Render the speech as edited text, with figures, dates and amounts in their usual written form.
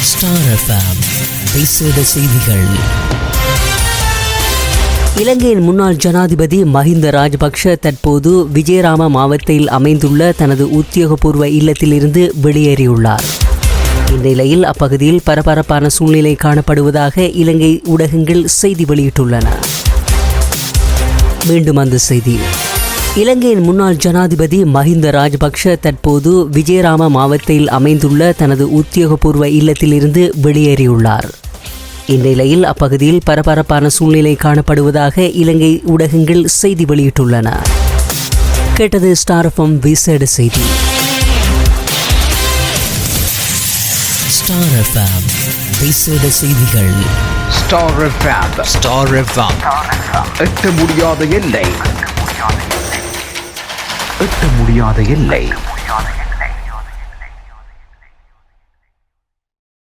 Star FM விசேட செய்திகள். இலங்கையின் முன்னாள் ஜனாதிபதி மஹிந்த ராஜபக்ஷ தற்போது விஜயராம மாவட்டத்தில் அமைந்துள்ள தனது உத்தியோகபூர்வ இல்லத்திலிருந்து வெளியேறியுள்ளார். இந்நிலையில் அப்பகுதியில் பரபரப்பான சூழ்நிலை காணப்படுவதாக இலங்கை ஊடகங்கள் செய்தி வெளியிட்டுள்ளன. மீண்டும் அந்த செய்தி. இலங்கையின் முன்னாள் ஜனாதிபதி மஹிந்த ராஜபக்ஷ தற்போது விஜயராம மாவட்டத்தில் அமைந்துள்ள தனது உத்தியோகபூர்வ இல்லத்திலிருந்து வெளியேறியுள்ளார். இந்நிலையில் அப்பகுதியில் பரபரப்பான சூழ்நிலை காணப்படுவதாக இலங்கை ஊடகங்கள் செய்தி வெளியிட்டுள்ளன. கேட்டது ஸ்டார் எஃப்எம் விசேட செய்தி. ஸ்டார் எஃப்எம் விசேட செய்திகள். Star FM. Star FM. எட்ட முடியாத எல்லை. எட்ட முடியாத எல்லை.